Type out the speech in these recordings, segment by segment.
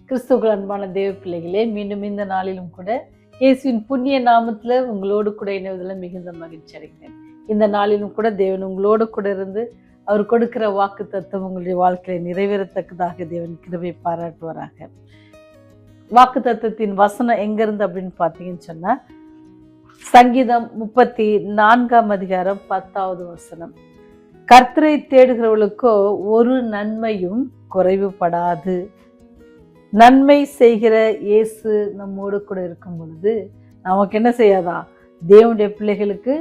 கிறிஸ்துவுக்குள் அன்பான தேவ பிள்ளைகளே, மீண்டும் இந்த நாளிலும் கூட இயேசுவின் புண்ணிய நாமத்துல உங்களோடு கூட இணைவதில் மிகுந்த மகிழ்ச்சி அடைகிறேன். இந்த நாளிலும் கூட தேவன் உங்களோடு கூட இருந்து அவர் கொடுக்கிற வாக்கு தத்துவம் உங்களுடைய வாழ்க்கையில நிறைவேறத்தக்கதாக தேவன் கிருபை பாராட்டுவாராக. வாக்கு தத்துவத்தின் வசனம் எங்கிருந்து அப்படின்னு பார்த்தீங்கன்னு சொன்னா, சங்கீதம் 34 10 வசனம். கர்த்தரை தேடுகிறவர்களுக்கோ ஒரு நன்மையும் குறைவுபடாது. நன்மை செய்கிற இயேசு நம்மோடு கூட இருக்கும் பொழுது நமக்கு என்ன செய்யாதா? தேவனுடைய பிள்ளைகளுக்கு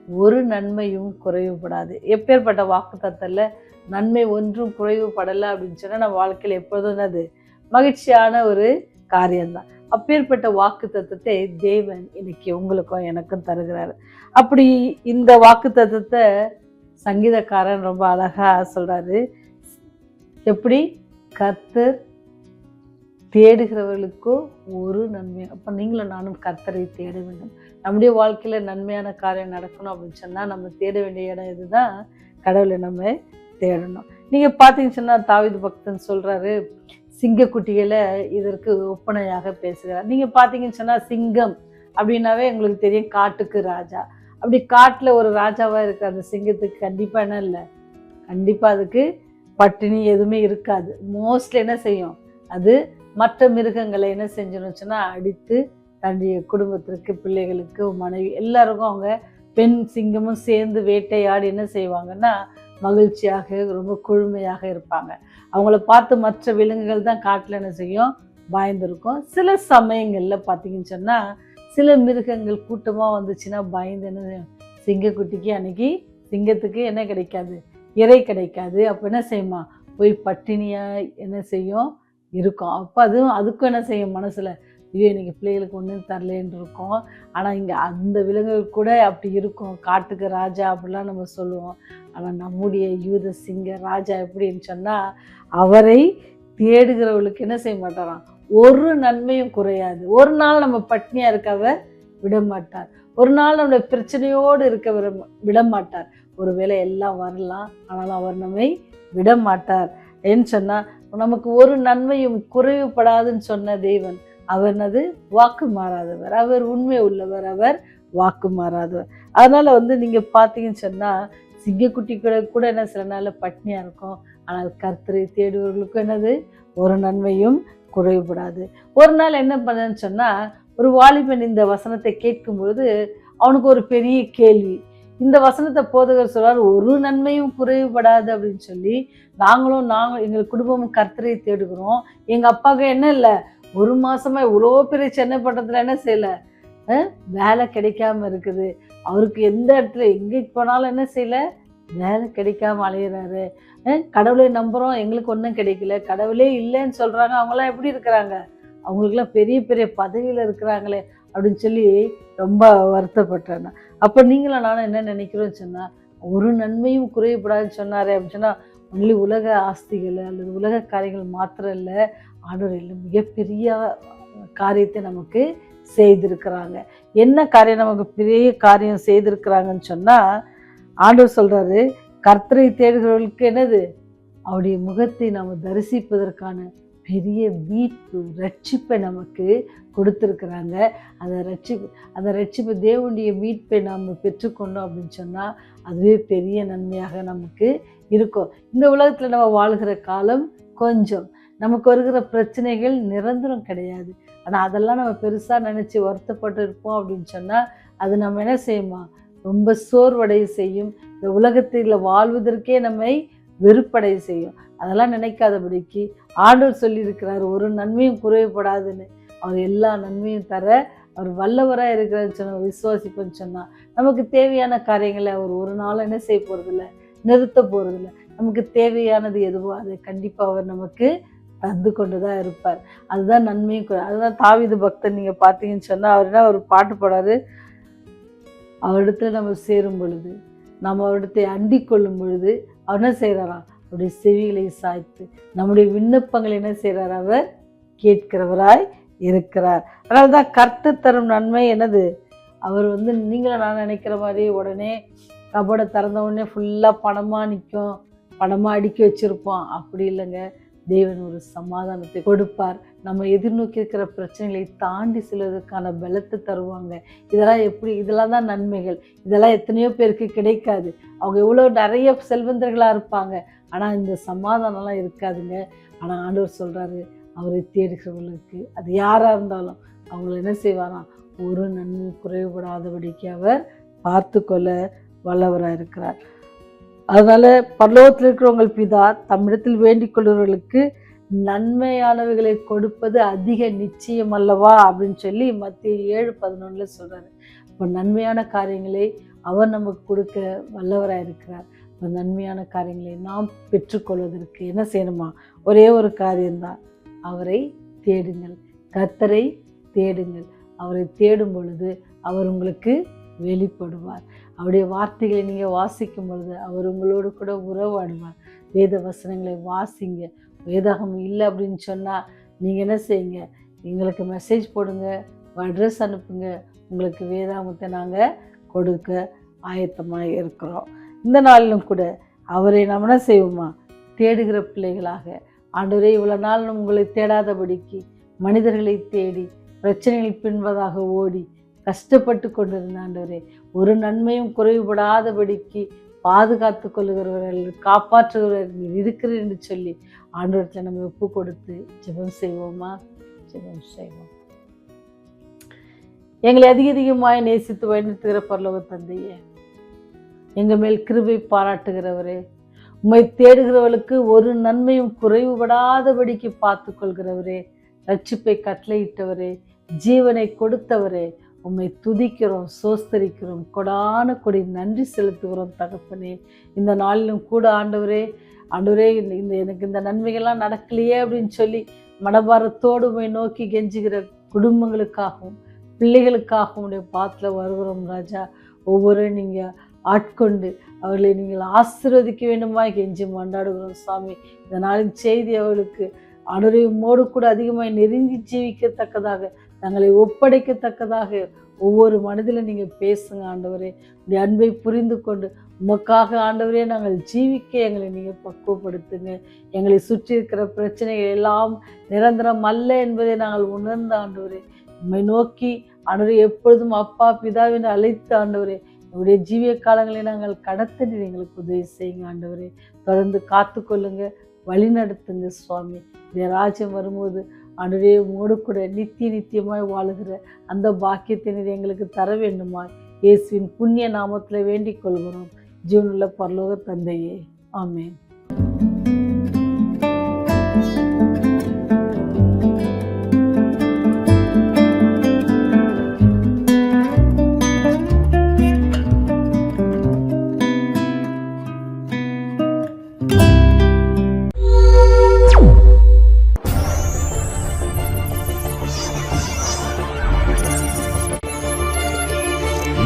ஒரு நன்மையும் குறைவுபடாது. எப்பேற்பட்ட வாக்கு தத்தல்ல, நன்மை ஒன்றும் குறைவுபடலை அப்படின்னு சொன்னா நம்ம வாழ்க்கையில் எப்பொழுதும் அது மகிழ்ச்சியான ஒரு காரியம்தான். அப்பேற்பட்ட வாக்கு தத்துவத்தை தேவன் இன்னைக்கு உங்களுக்கும் எனக்கும் தருகிறாரு. அப்படி இந்த வாக்கு தத்துவத்தை சங்கீதக்காரன் ரொம்ப அழகா சொல்றாரு. எப்படி? கர்த்தர் தேடுகிறவர்களுக்கோ ஒரு நன்மை. அப்போ நீங்களும் நானும் கர்த்தரை தேட வேண்டும். நம்முடைய வாழ்க்கையில நன்மையான காரியம் நடக்கணும் அப்படின்னு சொன்னா நம்ம தேட வேண்டிய இடம் இதுதான், கடவுளை நம்ம தேடணும். நீங்க பார்த்தீங்கன்னு சொன்னா தாவீது பக்தன் சொல்றாரு, சிங்கக்குட்டிகளை இதற்கு ஒப்பனையாக பேசுகிறார். நீங்க பார்த்தீங்கன்னு சொன்னா சிங்கம் அப்படின்னாவே உங்களுக்கு தெரியும், காட்டுக்கு ராஜா. அப்படி காட்டுல ஒரு ராஜாவா இருக்கு அந்த சிங்கத்துக்கு கண்டிப்பா என்ன இல்லை, கண்டிப்பா அதுக்கு பட்டினி எதுவுமே இருக்காது. மோஸ்ட்லி என்ன செய்யும், அது மற்ற மிருகங்களை என்ன செஞ்சிருச்சுன்னா அடித்து தன்னுடைய குடும்பத்திற்கு, பிள்ளைகளுக்கு, மனைவி எல்லாருக்கும் அவங்க பெண் சிங்கமும் சேர்ந்து வேட்டையாடி என்ன செய்வாங்கன்னா மகிழ்ச்சியாக ரொம்ப கொழுமையாக இருப்பாங்க. அவங்கள பார்த்து மற்ற விலங்குகள் தான் காட்டில் என்ன செய்யும், பயந்துருக்கும். சில சமயங்களில் பார்த்தீங்கன்னு சொன்னால் சில மிருகங்கள் கூட்டமாக வந்துச்சுன்னா பயந்து என்ன, சிங்கக்குட்டிக்கு அன்னைக்கு சிங்கத்துக்கு என்ன கிடைக்காது, இறை கிடைக்காது. அப்போ என்ன செய்யுமா, போய் பட்டினியாக என்ன செய்யும் இருக்கும். அப்போ அதுக்கும் என்ன செய்யும், மனசில் ஐயோ இன்னைக்கு பிள்ளைகளுக்கு ஒன்றும் தரலேன்னு இருக்கும். ஆனால் இங்கே அந்த விலங்குகள் கூட அப்படி இருக்கும், காட்டுக்கு ராஜா அப்படிலாம் நம்ம சொல்லுவோம். ஆனால் நம்முடைய யூத சிங்க ராஜா எப்படின்னு சொன்னால், அவரை தேடுகிறவர்களுக்கு என்ன செய்ய மாட்டாராம், ஒரு நன்மையும் குறையாது. ஒரு நாள் நம்ம பட்னியாக இருக்க அவர் விட மாட்டார். ஒரு நாள் நம்முடைய பிரச்சனையோடு இருக்க விட மாட்டார். ஒருவேளை எல்லாம் வரலாம், ஆனாலும் அவர் நம்மை விட மாட்டார். ஏன்னு சொன்னால் நமக்கு ஒரு நன்மையும் குறைவுபடாதுன்னு சொன்ன தேவன் அவர்னது வாக்கு மாறாதவர், அவர் உண்மை உள்ளவர், அவர் வாக்கு மாறாதவர். அதனால நீங்க பார்த்தீங்கன்னு சொன்னா சிங்கக்குட்டி கூட என்ன சில நாள் பட்னியா இருக்கும். ஆனால் கர்த்தரை தேடுவர்களுக்கும் என்னது, ஒரு நன்மையும் குறைவுபடாது. ஒரு நாள் என்ன பண்ணன்னு சொன்னா, ஒரு வாலிபன் இந்த வசனத்தை கேட்கும் பொழுது அவனுக்கு ஒரு பெரிய கேள்வி. இந்த வசனத்தை போதகர் சொல்றாரு, ஒரு நன்மையும் குறைவுபடாது அப்படின்னு சொல்லி, நாங்களும் எங்கள் குடும்பமும் கர்த்தரை தேடுகிறோம். எங்க அப்பாவுக்கு என்ன இல்லை, ஒரு மாசமா இவ்வளோ பெரிய சென்னை பட்டணத்துல என்ன செய்யல, வேலை கிடைக்காம இருக்குது. அவருக்கு எந்த இடத்துல எங்கே போனாலும் என்ன செய்யல, வேலை கிடைக்காம அலையிறாரு. கடவுளை நம்புறோம், எங்களுக்கு ஒன்றும் கிடைக்கல. கடவுளே இல்லைன்னு சொல்றாங்க. அவங்களாம் எப்படி இருக்கிறாங்க, அவங்களுக்குலாம் பெரிய பெரிய பதவியில் இருக்கிறாங்களே அப்படின்னு சொல்லி ரொம்ப வருத்தப்பட்டேன். அப்போ நீங்களும் நானும் என்ன நினைக்கிறோன்னு சொன்னால், ஒரு நன்மையும் குறையப்படாதுன்னு சொன்னாரே அப்படின்னு சொன்னால், ஒன்லி உலக ஆஸ்திகள் அல்லது உலக காரியங்கள் மாத்திரம் இல்லை, ஆண்டவர் எல்லாம் மிகப்பெரிய காரியத்தை நமக்கு செய்திருக்கிறாங்க. என்ன காரியம் நமக்கு பெரிய காரியம் செய்திருக்கிறாங்கன்னு சொன்னால், ஆண்டவர் சொல்கிறாரு, கர்த்தரை தேடுகிறவர்களுக்கு என்னது, அவருடைய முகத்தை நாம் தரிசிப்பதற்கான பெரிய மீட்பு ரட்சிப்பை நமக்கு கொடுத்துருக்குறாங்க. அந்த ரட்சிப்பு தேவனுடைய மீட்பை நாம் பெற்றுக்கொண்டோம் அப்படின்னு சொன்னால் அதுவே பெரிய நன்மையாக நமக்கு இருக்கும். இந்த உலகத்தில் நம்ம வாழ்கிற காலம் கொஞ்சம், நமக்கு வருகிற பிரச்சனைகள் நிரந்தரம் கிடையாது. ஆனால் அதெல்லாம் நம்ம பெருசாக நினச்சி வருத்தப்பட்டு இருப்போம் அப்படின்னு சொன்னால் அது நம்ம என்ன செய்யுமா, ரொம்ப சோர்வடைய செய்யும். இந்த உலகத்தில் வாழ்வதற்கே நம்மை வெறுப்படைய செய்யும். அதெல்லாம் நினைக்காதபடிக்கு ஆண்டவர் சொல்லியிருக்கிறார், ஒரு நன்மையும் குறைவுபடாதுன்னு. அவர் எல்லா நன்மையும் தர அவர் வல்லவராக இருக்கிறான்னு சொன்ன விசுவாசிப்பன்னு சொன்னால் நமக்கு தேவையான காரியங்களை அவர் ஒரு நாள் என்ன செய்ய போகிறதில்ல, நிறுத்த போகிறதில்ல. நமக்கு தேவையானது எதுவோ அதை கண்டிப்பாக அவர் நமக்கு தந்து கொண்டு தான் இருப்பார். அதுதான் நன்மையும் அதுதான் தாவீது பக்தன் நீங்கள் பார்த்தீங்கன்னு சொன்னால் அவர் என்ன ஒரு பாட்டு பாடாரு, அவரிடத்துல நம்ம சேரும் பொழுது, நம்ம அவரிடத்தை அண்டி கொள்ளும் பொழுது அவர் என்ன செய்கிறாராம், அவருடைய செவிகளை சாய்த்து நம்முடைய விண்ணப்பங்களை என்ன செய்கிறார், அவர் கேட்கிறவராய் இருக்கிறார். அதனால தான் கர்த்தர் தரும் நன்மை என்னது, அவர் நீங்களும் நான் நினைக்கிற மாதிரி உடனே கபோர்டை திறந்த உடனே ஃபுல்லாக பணமாக நிற்கும், பணமாக அடுக்கி வச்சுருப்போம். அப்படி இல்லைங்க. தேவன் ஒரு சமாதானத்தை கொடுப்பார். நம்ம எதிர்நோக்கி இருக்கிற பிரச்சனைகளை தாண்டி செல்வதற்கான பலத்தை தருவாங்க. இதெல்லாம் தான் நன்மைகள். இதெல்லாம் எத்தனையோ பேருக்கு கிடைக்காது. அவங்க எவ்வளோ நிறைய செல்வந்தர்களாக இருப்பாங்க, ஆனால் இந்த சமாதானம்லாம் இருக்காதுங்க. ஆனால் ஆண்டவர் சொல்கிறாரு, அவரை தேடுகிறவர்களுக்கு அது யாராக இருந்தாலும் அவங்கள என்ன செய்வாராம், ஒரு நன்மை குறைவுபடாதபடிக்கு அவர் பார்த்து கொள்ள வல்லவராக இருக்கிறார். அதனால பரலோகத்தில் இருக்கிற உங்கள் பிதா தம்மிடத்தில் வேண்டிக் கொள்கிறவர்களுக்கு நன்மையானவைகளை கொடுப்பது அதிக நிச்சயம் அல்லவா அப்படின்னு சொல்லி மத்திய 7:11 சொல்றாரு. இப்போ நன்மையான காரியங்களை அவர் நமக்கு கொடுக்க வல்லவராக இருக்கிறார். இப்போ நன்மையான காரியங்களை நாம் பெற்றுக்கொள்வதற்கு என்ன செய்யணுமா? ஒரே ஒரு காரியம்தான், அவரை தேடுங்கள், கர்த்தரை தேடுங்கள். அவரை தேடும் பொழுது அவர் உங்களுக்கு வெளிப்படுவார். அவருடைய வார்த்தைகளை நீங்கள் வாசிக்கும் பொழுது அவர் உங்களோடு கூட உறவாடுவார். வேத வசனங்களை வாசிங்க. வேதாகம் இல்லை அப்படின்னு சொன்னால் நீங்கள் என்ன செய்யுங்க, எங்களுக்கு மெசேஜ் போடுங்க, அட்ரஸ் அனுப்புங்க. உங்களுக்கு வேதாகமத்தை நாங்கள் கொடுக்க ஆயத்தமாக இருக்கிறோம். இந்த நாளிலும் கூட அவரை நம்ம என்ன செய்வோமா? தேடுகிற பிள்ளைகளாக. ஆண்டவரே, இவ்வளோ நாள் உங்களை தேடாதபடிக்கு மனிதர்களை தேடி பிரச்சனைகள் பின்பதாக ஓடி கஷ்டப்பட்டு கொண்டிருந்த ஆண்டவரே, ஒரு நன்மையும் குறைவுபடாதபடிக்கு பாதுகாத்து கொள்ளுகிறவர்கள், காப்பாற்றுகிறவர்கள் இருக்கிறேன் என்று சொல்லி ஆண்டவரத்தில் நம்ம ஒப்பு கொடுத்து ஜெபம் செய்வோமா? ஜெபம் செய்வோம். எங்களை அதிகமாய் நேசித்து வழிநடத்துகிற பரலோக தந்தையே, எங்கள் மேல் கிருபை பாராட்டுகிறவரே, உம்மை தேடுகிறவர்களுக்கு ஒரு நன்மையும் குறைவுபடாதபடிக்கு பார்த்து கொள்கிறவரே, ரட்சிப்பை கட்டளையிட்டவரே, ஜீவனை கொடுத்தவரே, உம்மை துதிக்கிறோம், சோஸ்தரிக்கிறோம், கொடான கொடி நன்றி செலுத்துகிறோம் தகப்பனே. இந்த நாளிலும் கூட ஆண்டவரே எனக்கு இந்த நன்மைகள்லாம் நடக்கலையே அப்படின்னு சொல்லி மனபாரத்தோடு உம்மை நோக்கி கெஞ்சுகிற குடும்பங்களுக்காகவும் பிள்ளைகளுக்காகவும் உடைய பாத்தில் வருகிறோம் ராஜா. ஒவ்வொரு நீங்கள் ஆட்கொண்டு அவர்களை நீங்கள் ஆசீர்வதிக்க வேண்டுமாய் கெஞ்சி மண்டாடுகிறோம் சுவாமி. இந்த நாளின் செய்தி அவர்களுக்கு ஆண்டவரையோடு கூட அதிகமாய் நெருங்கி ஜீவிக்கத்தக்கதாக, தங்களை ஒப்படைக்கத்தக்கதாக ஒவ்வொரு மனதிலும் நீங்கள் பேசுங்க ஆண்டவரே. உடைய அன்பை புரிந்து கொண்டு உமக்காக ஆண்டவரே நாங்கள் ஜீவிக்க எங்களை நீங்கள் பக்குவப்படுத்துங்க. எங்களை சுற்றி இருக்கிற பிரச்சனைகள் எல்லாம் நிரந்தரம் அல்ல என்பதை நாங்கள் உணர்ந்த ஆண்டவரே, உம்மை நோக்கி ஆண்டவரே எப்பொழுதும் அப்பா பிதாவினை அழைத்து ஆண்டவரே என்னுடைய ஜீவிய காலங்களை நாங்கள் கடத்த எங்களுக்கு உதவி செய்யுங்க ஆண்டவரே. தொடர்ந்து காத்து கொள்ளுங்க, வழி நடத்துங்க சுவாமி. இந்த ராஜ்யம் வரும்போது ஆண்டவரே உங்களோடு கூட நித்தியமாய் வாழுகிற அந்த பாக்கியத்தை எங்களுக்கு தர வேண்டுமா? இயேசுவின் புண்ணிய நாமத்தில் வேண்டிக் கொள்கிறோம் ஜீவனுள்ள பரலோக தந்தையே, ஆமென்.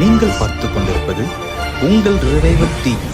நீங்கள் பார்த்துக் கொண்டிருப்பது உங்கள் ரிவைவல் டிவி.